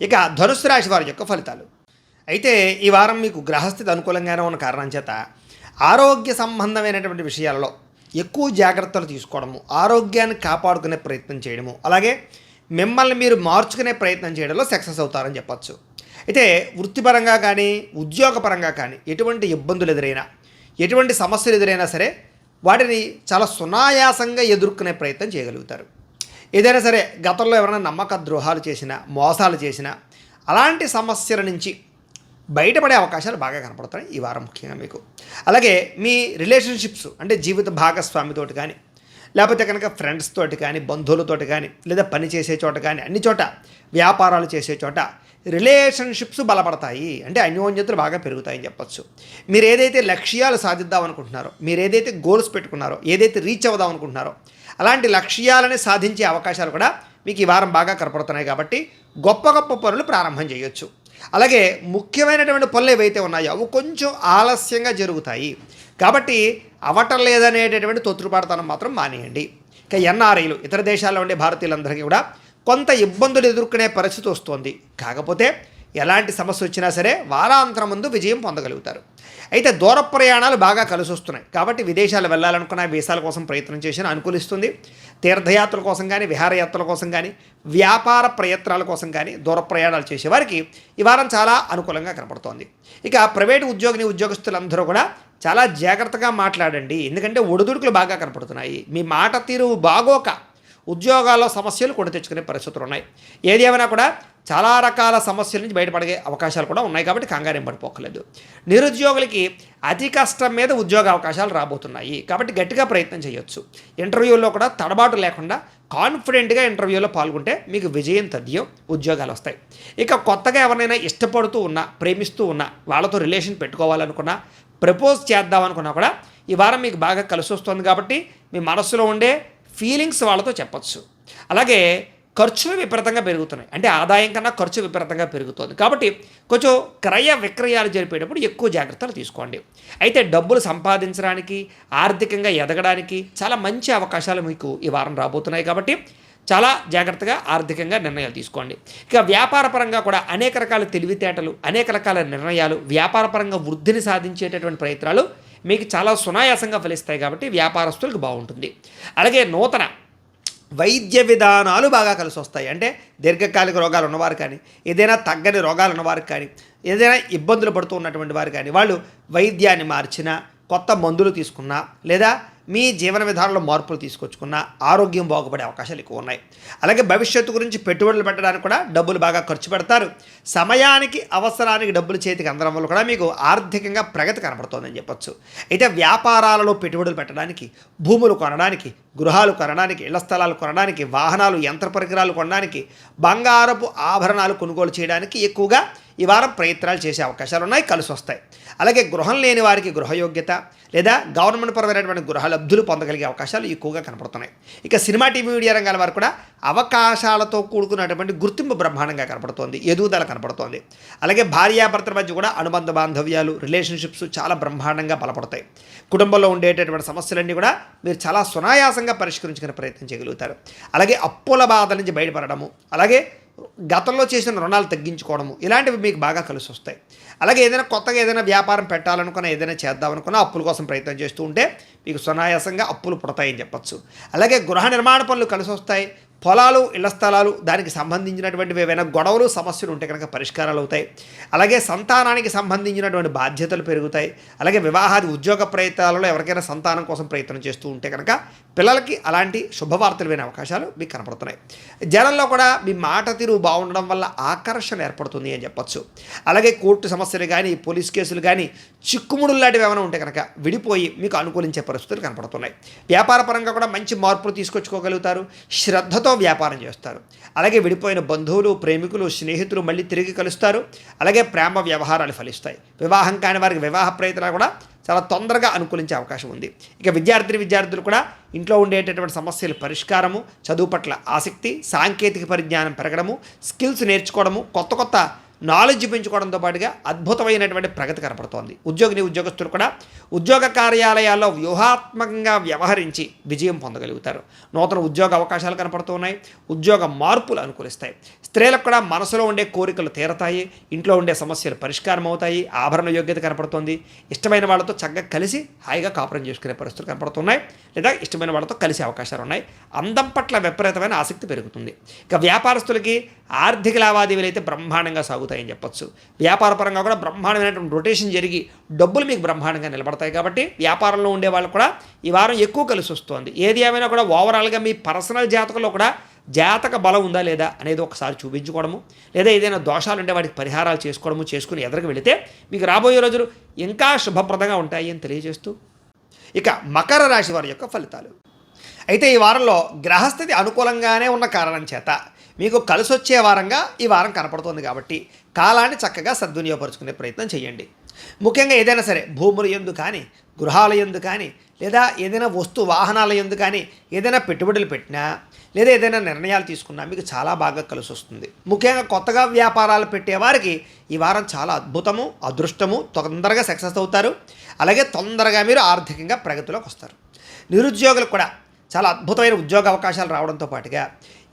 ఇక ధనుస్సు రాశి వారి యొక్క ఫలితాలు. అయితే ఈ వారం మీకు గ్రహస్థితి అనుకూలంగానే ఉన్న కారణం చేత ఆరోగ్య సంబంధమైనటువంటి విషయాలలో ఎక్కువ జాగ్రత్తలు తీసుకోవడము, ఆరోగ్యాన్ని కాపాడుకునే ప్రయత్నం చేయడము, అలాగే మిమ్మల్ని మీరు మార్చుకునే ప్రయత్నం చేయడంలో సక్సెస్ అవుతారని చెప్పచ్చు. అయితే వృత్తిపరంగా కానీ ఉద్యోగపరంగా కానీ ఎటువంటి ఇబ్బందులు ఎదురైనా, ఎటువంటి సమస్యలు ఎదురైనా సరే వాటిని చాలా సునాయాసంగా ఎదుర్కొనే ప్రయత్నం చేయగలుగుతారు. ఏదైనా సరే గతంలో ఎవరైనా నమ్మక ద్రోహాలు చేసినా, మోసాలు చేసినా అలాంటి సమస్యల నుంచి బయటపడే అవకాశాలు బాగా కనపడతాయి ఈ వారం ముఖ్యంగా మీకు. అలాగే మీ రిలేషన్షిప్స్ అంటే జీవిత భాగస్వామితోటి కానీ, లేకపోతే కనుక ఫ్రెండ్స్ తోటి కానీ, బంధువులతోటి కానీ, లేదా పని చేసే చోట కానీ, అన్ని చోట వ్యాపారాలు చేసే చోట రిలేషన్షిప్స్ బలపడతాయి. అంటే అన్యోన్యతలు బాగా పెరుగుతాయని చెప్పచ్చు. మీరు ఏదైతే లక్ష్యాలు సాధిద్దాం అనుకుంటున్నారో, మీరు ఏదైతే గోల్స్ పెట్టుకున్నారో, ఏదైతే రీచ్ అవుదాం అనుకుంటున్నారో అలాంటి లక్ష్యాలని సాధించే అవకాశాలు కూడా మీకు ఈ వారం బాగా కనపడుతున్నాయి. కాబట్టి గొప్ప గొప్ప పనులు ప్రారంభం చేయొచ్చు. అలాగే ముఖ్యమైనటువంటి పనులు ఏవైతే ఉన్నాయో అవి కొంచెం ఆలస్యంగా జరుగుతాయి. కాబట్టి అవటం లేదనేటటువంటి తొత్తుపాటుతనం మాత్రం మానేయండి. ఇక ఎన్ఆర్ఐలు, ఇతర దేశాల్లో ఉండే భారతీయులందరికీ కూడా కొంత ఇబ్బందులు ఎదుర్కొనే పరిస్థితి వస్తుంది. కాకపోతే ఎలాంటి సమస్య వచ్చినా సరే వారాంతరం ముందు విజయం పొందగలుగుతారు. అయితే దూర ప్రయాణాలు బాగా కలిసి వస్తున్నాయి. కాబట్టి విదేశాలు వెళ్ళాలనుకున్న వీసాల కోసం ప్రయత్నం చేసినా అనుకూలిస్తుంది. తీర్థయాత్రల కోసం కానీ, విహారయాత్రల కోసం కానీ, వ్యాపార ప్రయత్నాల కోసం కానీ దూర ప్రయాణాలు చేసేవారికి ఈ వారం చాలా అనుకూలంగా కనపడుతోంది. ఇక ప్రైవేటు ఉద్యోగస్తులందరూ కూడా చాలా జాగ్రత్తగా మాట్లాడండి. ఎందుకంటే ఒడిదుడుకులు బాగా కనపడుతున్నాయి. మీ మాట తీరు బాగోక ఉద్యోగాల్లో సమస్యలు కొని తెచ్చుకునే పరిస్థితులు ఉన్నాయి. ఏది ఏమైనా కూడా చాలా రకాల సమస్యల నుంచి బయటపడే అవకాశాలు కూడా ఉన్నాయి. కాబట్టి కంగారేం పడిపోకలేదు. నిరుద్యోగులకి అతి కష్టం మీద ఉద్యోగ అవకాశాలు రాబోతున్నాయి. కాబట్టి గట్టిగా ప్రయత్నం చేయొచ్చు. ఇంటర్వ్యూల్లో కూడా తడబాటు లేకుండా కాన్ఫిడెంట్గా ఇంటర్వ్యూలో పాల్గొంటే మీకు విజయం తథ్యం, ఉద్యోగాలు వస్తాయి. ఇక కొత్తగా ఎవరినైనా ఇష్టపడుతూ ఉన్నా, ప్రేమిస్తూ ఉన్నా, వాళ్ళతో రిలేషన్ పెట్టుకోవాలనుకున్నా, ప్రపోజ్ చేద్దామనుకున్నా కూడా ఈ వారం మీకు బాగా కలిసి వస్తుంది. కాబట్టి మీ మనసులో ఉండే ఫీలింగ్స్ వాళ్ళతో చెప్పచ్చు. అలాగే ఖర్చులు విపరీతంగా పెరుగుతున్నాయి. అంటే ఆదాయం కన్నా ఖర్చు విపరీతంగా పెరుగుతుంది. కాబట్టి కొంచెం క్రయ విక్రయాలు జరిపేటప్పుడు ఎక్కువ జాగ్రత్తలు తీసుకోండి. అయితే డబ్బులు సంపాదించడానికి, ఆర్థికంగా ఎదగడానికి చాలా మంచి అవకాశాలు మీకు ఈ వారం రాబోతున్నాయి. కాబట్టి చాలా జాగ్రత్తగా ఆర్థికంగా నిర్ణయాలు తీసుకోండి. ఇక వ్యాపారపరంగా కూడా అనేక రకాల తెలివితేటలు, అనేక రకాల నిర్ణయాలు, వ్యాపారపరంగా వృద్ధిని సాధించేటటువంటి ప్రయత్నాలు మీకు చాలా సునాయాసంగా ఫలిస్తాయి. కాబట్టి వ్యాపారస్తులకు బాగుంటుంది. అలాగే నూతన వైద్య విధానాలు బాగా కలిసి వస్తాయి. అంటే దీర్ఘకాలిక రోగాలు ఉన్నవారు కానీ, ఏదైనా తగ్గని రోగాలు ఉన్నవారు కానీ, ఏదైనా ఇబ్బందులు పడుతూ ఉన్నటువంటి వారు కానీ, వాళ్ళు వైద్యాన్ని మార్చినా, కొత్త మందులు తీసుకున్నా, లేదా మీ జీవన విధానంలో మార్పులు తీసుకొచ్చుకున్నా ఆరోగ్యం బాగుపడే అవకాశాలు ఎక్కువ ఉన్నాయి. అలాగే భవిష్యత్తు గురించి పెట్టుబడులు పెట్టడానికి కూడా డబ్బులు బాగా ఖర్చు పెడతారు. సమయానికి, అవసరానికి డబ్బులు చేతికి అందడం వల్ల కూడా మీకు ఆర్థికంగా ప్రగతి కనబడుతోందని చెప్పచ్చు. అయితే వ్యాపారాలలో పెట్టుబడులు పెట్టడానికి, భూములు కొనడానికి, గృహాలు కొనడానికి, ఇళ్ల స్థలాలు కొనడానికి, వాహనాలు, యంత్ర పరికరాలు కొనడానికి, బంగారపు ఆభరణాలు కొనుగోలు చేయడానికి ఎక్కువగా ఈ వారం ప్రయత్నాలు చేసే అవకాశాలు ఉన్నాయి, కలిసి వస్తాయి. అలాగే గృహం లేని వారికి గృహయోగ్యత లేదా గవర్నమెంట్ పరమైనటువంటి గృహ లబ్ధులు పొందగలిగే అవకాశాలు ఎక్కువగా కనపడుతున్నాయి. ఇక సినిమా, టీవీ, మీడియా రంగాల వారు కూడా అవకాశాలతో కూడుకున్నటువంటి గుర్తింపు బ్రహ్మాండంగా కనపడుతోంది, ఎదుగుదల కనపడుతోంది. అలాగే భార్యాభర్తల మధ్య కూడా అనుబంధ బాంధవ్యాలు, రిలేషన్షిప్స్ చాలా బ్రహ్మాండంగా బలపడతాయి. కుటుంబంలో ఉండేటటువంటి సమస్యలన్నీ కూడా మీరు చాలా సునాయాసంగా పరిష్కరించుకునే ప్రయత్నం చేయగలుగుతారు. అలాగే అప్పుల బాధ నుంచి బయటపడడము, అలాగే గతంలో చేసిన రుణాలు తగ్గించుకోవడము, ఇలాంటివి మీకు బాగా కలిసి వస్తాయి. అలాగే ఏదైనా కొత్తగా ఏదైనా వ్యాపారం పెట్టాలనుకున్నా, ఏదైనా చేద్దామనుకున్నా అప్పుల కోసం ప్రయత్నం చేస్తూ ఉంటే మీకు సునాయాసంగా అప్పులు పుడతాయని చెప్పచ్చు. అలాగే గృహ నిర్మాణ పనులు కలిసి వస్తాయి. పొలాలు, ఇళ్ల స్థలాలు, దానికి సంబంధించినటువంటివి ఏవైనా గొడవలు, సమస్యలు ఉంటే కనుక పరిష్కారాలు అవుతాయి. అలాగే సంతానానికి సంబంధించినటువంటి బాధ్యతలు పెరుగుతాయి. అలాగే వివాహాది, ఉద్యోగ ప్రయత్నాలలో ఎవరికైనా సంతానం కోసం ప్రయత్నం చేస్తూ ఉంటే కనుక పిల్లలకి అలాంటి శుభవార్తలు వినే అవకాశాలు మీకు కనపడుతున్నాయి. జనంలో కూడా మీ మాట తీరు బాగుండడం వల్ల ఆకర్షణ ఏర్పడుతుంది అని చెప్పచ్చు. అలాగే కోర్టు సమస్యలు కానీ, పోలీస్ కేసులు కానీ, చిక్కుముడులు లాంటివి ఏమైనా ఉంటే కనుక విడిపోయి మీకు అనుకూలించే పరిస్థితులు కనపడుతున్నాయి. వ్యాపార పరంగా కూడా మంచి మార్పులు తీసుకొచ్చుకోగలుగుతారు. శ్రద్ధతో వ్యాపారం చేస్తారు. అలాగే విడిపోయిన బంధువులు, ప్రేమికులు, స్నేహితులు మళ్ళీ తిరిగి కలుస్తారు. అలాగే ప్రేమ వ్యవహారాలు ఫలిస్తాయి. వివాహం కాని వారికి వివాహ ప్రయత్నాలు కూడా చాలా తొందరగా అనుకూలించే అవకాశం ఉంది. ఇక విద్యార్థులు కూడా ఇంట్లో ఉండేటటువంటి సమస్యల పరిష్కారము, చదువు పట్ల ఆసక్తి, సాంకేతిక పరిజ్ఞానం పెరగడము, స్కిల్స్ నేర్చుకోవడము, కొత్త నాలెడ్జ్ పెంచుకోవడంతో పాటుగా అద్భుతమైనటువంటి ప్రగతి కనపడుతోంది. ఉద్యోగస్తులు కూడా ఉద్యోగ కార్యాలయాల్లో వ్యూహాత్మకంగా వ్యవహరించి విజయం పొందగలుగుతారు. నూతన ఉద్యోగ అవకాశాలు కనపడుతున్నాయి. ఉద్యోగ మార్పులు అనుకూలిస్తాయి. స్త్రీలకు కూడా మనసులో ఉండే కోరికలు తీరతాయి. ఇంట్లో ఉండే సమస్యలు పరిష్కారం అవుతాయి. ఆభరణ యోగ్యత కనపడుతోంది. ఇష్టమైన వాళ్ళతో చక్కగా కలిసి హాయిగా కాపురం చేసుకునే పరిస్థితులు కనపడుతున్నాయి. లేదా ఇష్టమైన వాళ్ళతో కలిసే అవకాశాలు ఉన్నాయి. అందం పట్ల విపరీతమైన ఆసక్తి పెరుగుతుంది. ఇక వ్యాపారస్తులకి ఆర్థిక లావాదేవీలు అయితే బ్రహ్మాండంగా సాగుతాయని చెప్పొచ్చు. వ్యాపారపరంగా కూడా బ్రహ్మాండమైనటువంటి రొటేషన్ జరిగి డబ్బులు మీకు బ్రహ్మాండంగా నిలబడతాయి. కాబట్టి వ్యాపారంలో ఉండే వాళ్ళు కూడా ఈ వారం ఎక్కువ కలిసి వస్తుంది. ఏది ఏమైనా కూడా ఓవరాల్గా మీ పర్సనల్ జాతకంలో కూడా జాతక బలం ఉందా లేదా అనేది ఒకసారి చూపించుకోవడము, లేదా ఏదైనా దోషాలు ఉంటే వాటికి పరిహారాలు చేసుకుని ఎదురుకు వెళితే మీకు రాబోయే రోజులు ఇంకా శుభప్రదంగా ఉంటాయి అని తెలియజేస్తూ ఇక మకర రాశి వారి యొక్క ఫలితాలు. అయితే ఈ వారంలో గ్రహస్థితి అనుకూలంగానే ఉన్న కారణం చేత మీకు కలిసి వచ్చే వారంగా ఈ వారం కనపడుతుంది. కాబట్టి కాలాన్ని చక్కగా సద్వినియోగపరుచుకునే ప్రయత్నం చేయండి. ముఖ్యంగా ఏదైనా సరే భూముల యందు కానీ, గృహాల యందు కానీ, లేదా ఏదైనా వాహనాల యందు కానీ ఏదైనా పెట్టుబడులు పెట్టినా, లేదా ఏదైనా నిర్ణయాలు తీసుకున్నా మీకు చాలా బాగా కలిసి వస్తుంది. ముఖ్యంగా కొత్తగా వ్యాపారాలు పెట్టేవారికి ఈ వారం చాలా అద్భుతము, అదృష్టము, తొందరగా సక్సెస్ అవుతారు. అలాగే తొందరగా మీరు ఆర్థికంగా ప్రగతిలోకి వస్తారు. నిరుద్యోగులకు కూడా చాలా అద్భుతమైన ఉద్యోగ అవకాశాలు రావడంతో పాటుగా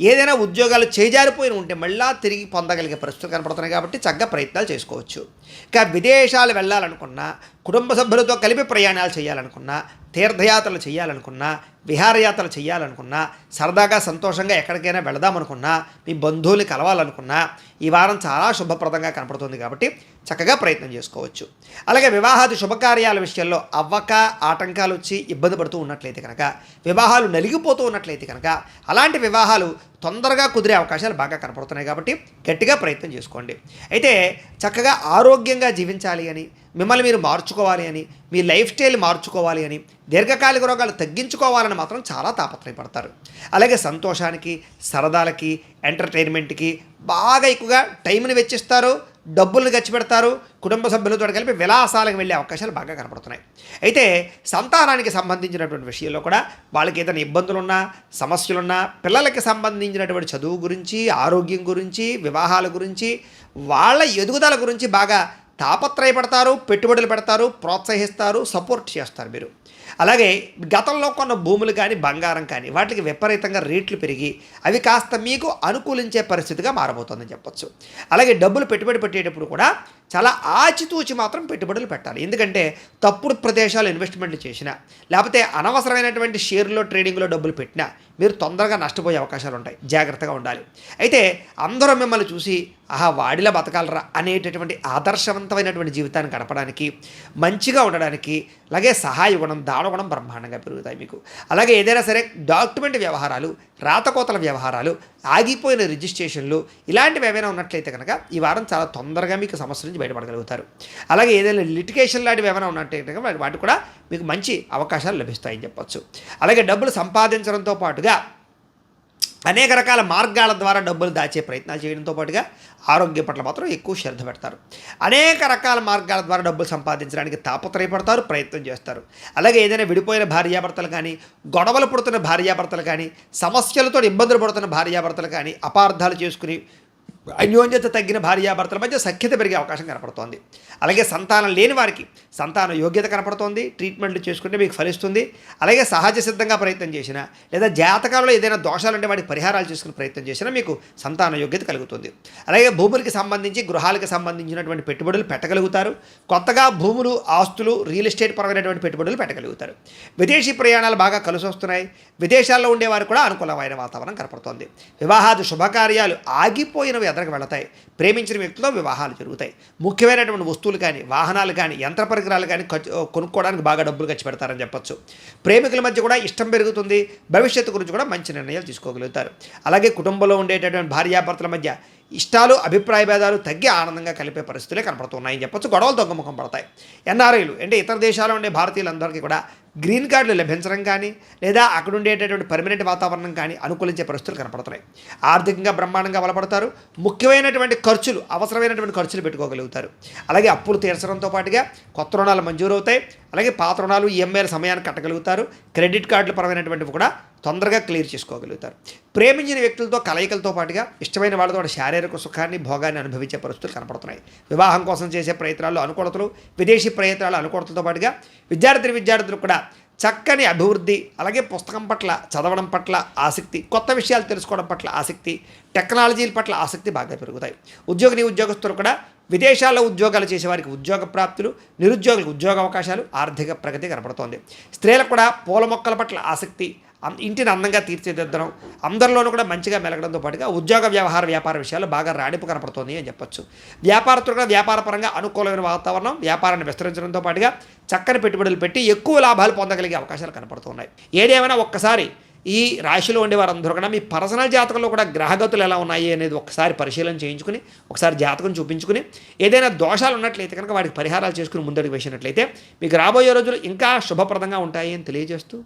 ఏదైనా ఉద్యోగాలు చేజారిపోయిన ఉంటే మళ్ళా తిరిగి పొందగలిగే పరిస్థితులు కనపడుతున్నాయి. కాబట్టి చక్కగా ప్రయత్నాలు చేసుకోవచ్చు. ఇక విదేశాలు వెళ్ళాలనుకున్నా, కుటుంబ సభ్యులతో కలిపి ప్రయాణాలు చేయాలనుకున్నా, తీర్థయాత్రలు చేయాలనుకున్నా, విహారయాత్రలు చేయాలనుకున్నా, సరదాగా సంతోషంగా ఎక్కడికైనా వెళదామనుకున్నా, మీ బంధువుల్ని కలవాలనుకున్నా ఈ వారం చాలా శుభప్రదంగా కనపడుతుంది. కాబట్టి చక్కగా ప్రయత్నం చేసుకోవచ్చు. అలాగే వివాహాది శుభకార్యాల విషయంలో అవ్వక ఆటంకాలు వచ్చి ఇబ్బంది పడుతూ ఉన్నట్లయితే కనుక, వివాహాలు నలిగిపోతూ ఉన్నట్లయితే కనుక అలాంటి వివాహాలు తొందరగా కుదిరే అవకాశాలు బాగా కనపడుతున్నాయి. కాబట్టి గట్టిగా ప్రయత్నం చేసుకోండి. అయితే చక్కగా ఆరోగ్యంగా జీవించాలి అని, మిమ్మల్ని మీరు మార్చుకోవాలి అని, మీ లైఫ్ స్టైల్ మార్చుకోవాలి అని, దీర్ఘకాలిక రోగాలు తగ్గించుకోవాలని మాత్రం చాలా తాపత్రయపడతారు. అలాగే సంతోషానికి, సరదాలకి, ఎంటర్టైన్మెంట్కి బాగా ఎక్కువగా టైంని వెచ్చిస్తారు, డబ్బుల్ని ఖర్చు పెడతారు. కుటుంబ సభ్యులతో కలిపి విలాసాలకు వెళ్ళే అవకాశాలు బాగా కనపడుతున్నాయి. అయితే సంతానానికి సంబంధించినటువంటి విషయంలో కూడా వాళ్ళకి ఏదైనా ఇబ్బందులున్నా, సమస్యలున్నా, పిల్లలకి సంబంధించినటువంటి చదువు గురించి, ఆరోగ్యం గురించి, వివాహాల గురించి, వాళ్ళ ఎదుగుదల గురించి బాగా తాపత్రయపడతారు, పెట్టుబడులు పెడతారు, ప్రోత్సహిస్తారు, సపోర్ట్ చేస్తారు మీరు. అలాగే గతంలో కొన్న భూములు కానీ, బంగారం కానీ వాటికి విపరీతంగా రేట్లు పెరిగి అవి కాస్త మీకు అనుకూలించే పరిస్థితిగా మారబోతుందని చెప్పొచ్చు. అలాగే డబ్బులు పెట్టుబడి పెట్టేటప్పుడు కూడా చాలా ఆచితూచి మాత్రం పెట్టుబడులు పెట్టాలి. ఎందుకంటే తప్పుడు ప్రదేశాలు ఇన్వెస్ట్మెంట్లు చేసినా, లేకపోతే అనవసరమైనటువంటి షేర్లో ట్రేడింగ్లో డబ్బులు పెట్టినా మీరు తొందరగా నష్టపోయే అవకాశాలు ఉంటాయి. జాగ్రత్తగా ఉండాలి. అయితే అందరూ మిమ్మల్ని చూసి ఆహా వాడిలా బతకాలరా అనేటటువంటి ఆదర్శవంతమైనటువంటి జీవితాన్ని గడపడానికి, మంచిగా ఉండడానికి, అలాగే సహాయ గుణం, దానగుణం బ్రహ్మాండంగా పెరుగుతాయి మీకు. అలాగే ఏదైనా సరే డాక్యుమెంట్ వ్యవహారాలు, రాతకోతల వ్యవహారాలు, ఆగిపోయిన రిజిస్ట్రేషన్లు ఇలాంటివి ఏమైనా ఉన్నట్లయితే కనుక ఈ వారం చాలా తొందరగా మీకు సమస్య నుంచి బయటపడగలుగుతారు. అలాగే ఏదైనా లిటిగేషన్ లాంటివి ఏమైనా ఉన్నట్లయితే వాటి కూడా మీకు మంచి అవకాశాలు లభిస్తాయని చెప్పొచ్చు. అలాగే డబ్బులు సంపాదించడంతో పాటుగా అనేక రకాల మార్గాల ద్వారా డబ్బులు దాచే ప్రయత్నాలు చేయడంతో పాటుగా ఆరోగ్యం పట్ల మాత్రం ఎక్కువ శ్రద్ధ పెడతారు. అనేక రకాల మార్గాల ద్వారా డబ్బులు సంపాదించడానికి తాపత్రయపడతారు, ప్రయత్నం చేస్తారు. అలాగే ఏదైనా విడిపోయిన భార్యాభర్తలు కానీ, గొడవలు పడుతున్న భార్యాభర్తలు కానీ, సమస్యలతో ఇబ్బందులు పడుతున్న భార్యాభర్తలు కానీ, అపార్థాలు చేసుకుని అన్యోన్యత తగ్గిన భార్యాభర్తల మధ్య సఖ్యత పెరిగే అవకాశం కనపడుతోంది. అలాగే సంతానం లేని వారికి సంతాన యోగ్యత కనపడుతోంది. ట్రీట్మెంట్లు చేసుకుంటే మీకు ఫలిస్తుంది. అలాగే సహజ సిద్ధంగా ప్రయత్నం చేసినా, లేదా జాతకాలలో ఏదైనా దోషాలు ఉంటే వాటికి పరిహారాలు చేసుకునే ప్రయత్నం చేసినా మీకు సంతాన యోగ్యత కలుగుతుంది. అలాగే భూములకి సంబంధించి, గృహాలకు సంబంధించినటువంటి పెట్టుబడులు పెట్టగలుగుతారు. కొత్తగా భూములు, ఆస్తులు, రియల్ ఎస్టేట్ పరమైనటువంటి పెట్టుబడులు పెట్టగలుగుతారు. విదేశీ ప్రయాణాలు బాగా కలిసి వస్తున్నాయి. విదేశాల్లో ఉండేవారు కూడా అనుకూలమైన వాతావరణం కనపడుతోంది. వివాహాది శుభకార్యాలు ఆగిపోయినవి ఎదరకు వెళతాయి. ప్రేమించిన వ్యక్తులతో వివాహాలు జరుగుతాయి. ముఖ్యమైనటువంటి వస్తువులు కానీ, వాహనాలు కానీ, యంత్ర పరికరాలు కానీ కొనుక్కోవడానికి బాగా డబ్బులు ఖర్చు పెడతారని చెప్పొచ్చు. ప్రేమికుల మధ్య కూడా ఇష్టం పెరుగుతుంది. భవిష్యత్తు గురించి కూడా మంచి నిర్ణయాలు తీసుకోగలుగుతారు. అలాగే కుటుంబంలో ఉండేటటువంటి భార్యాభర్తల మధ్య ఇష్టాలు, అభిప్రాయ భేదాలు తగ్గి ఆనందంగా కలిపే పరిస్థితులే కనపడుతున్నాయని చెప్పొచ్చు. గొడవలు తగ్గుముఖం పడతాయి. ఎన్ఆర్ఐలు అంటే ఇతర దేశాల్లో ఉండే భారతీయులందరికీ కూడా గ్రీన్ కార్డులు లభించడం కానీ, లేదా అక్కడ ఉండేటటువంటి పర్మనెంట్ వాతావరణం కానీ అనుకూలించే పరిస్థితులు కనపడుతున్నాయి. ఆర్థికంగా బ్రహ్మాండంగా బలపడతారు. ముఖ్యమైనటువంటి ఖర్చులు, అవసరమైనటువంటి ఖర్చులు పెట్టుకోగలుగుతారు. అలాగే అప్పులు తీర్చడంతో పాటుగా కొత్త రుణాలు మంజూరు అవుతాయి. అలాగే పాత రుణాలు, ఈఎంఐల సమయాన్ని కట్టగలుగుతారు. క్రెడిట్ కార్డుల పరమైనటువంటివి కూడా తొందరగా క్లియర్ చేసుకోగలుగుతారు. ప్రేమించిన వ్యక్తులతో కలయికలతో పాటుగా ఇష్టమైన వాళ్ళతో శారీరక సుఖాన్ని భోగాన్ని అనుభవించే పరిస్థితులు కనపడుతున్నాయి. వివాహం కోసం చేసే ప్రయత్నాల్లో అనుకూలతలు, విదేశీ ప్రయత్నాలు అనుకూలతలతో పాటుగా విద్యార్థులకు కూడా చక్కని అభివృద్ధి, అలాగే పుస్తకం పట్ల చదవడం పట్ల ఆసక్తి, కొత్త విషయాలు తెలుసుకోవడం పట్ల ఆసక్తి, టెక్నాలజీల పట్ల ఆసక్తి బాగా పెరుగుతాయి. ఉద్యోగస్తులు కూడా విదేశాల్లో ఉద్యోగాలు చేసేవారికి ఉద్యోగ ప్రాప్తులు, నిరుద్యోగులకు ఉద్యోగ అవకాశాలు, ఆర్థిక ప్రగతి కనపడుతోంది. స్త్రీలకు కూడా పూల మొక్కల పట్ల ఆసక్తి, ఇంటిని అందంగా తీర్చిదిద్దడం, అందరిలోనూ కూడా మంచిగా మెలగడంతో పాటుగా ఉద్యోగ వ్యాపార విషయాల్లో బాగా రాణింపు కనపడుతోంది అని చెప్పొచ్చు. వ్యాపారస్తులు కూడా వ్యాపారపరంగా అనుకూలమైన వాతావరణం, వ్యాపారాన్ని విస్తరించడంతో పాటుగా చక్కని పెట్టుబడులు పెట్టి ఎక్కువ లాభాలు పొందగలిగే అవకాశాలు కనపడుతున్నాయి. ఏదేమైనా ఒక్కసారి ఈ రాశిలో ఉండే వారందరూ కూడా మీ పర్సనల్ జాతకంలో కూడా గ్రహగతులు ఎలా ఉన్నాయి అనేది ఒకసారి పరిశీలన చేయించుకుని, ఒకసారి జాతకం చూపించుకుని, ఏదైనా దోషాలు ఉన్నట్లయితే కనుక వాటికి పరిహారాలు చేసుకుని ముందడుగు వేసినట్లయితే మీకు రాబోయే రోజులు ఇంకా శుభప్రదంగా ఉంటాయి అని తెలియజేస్తూ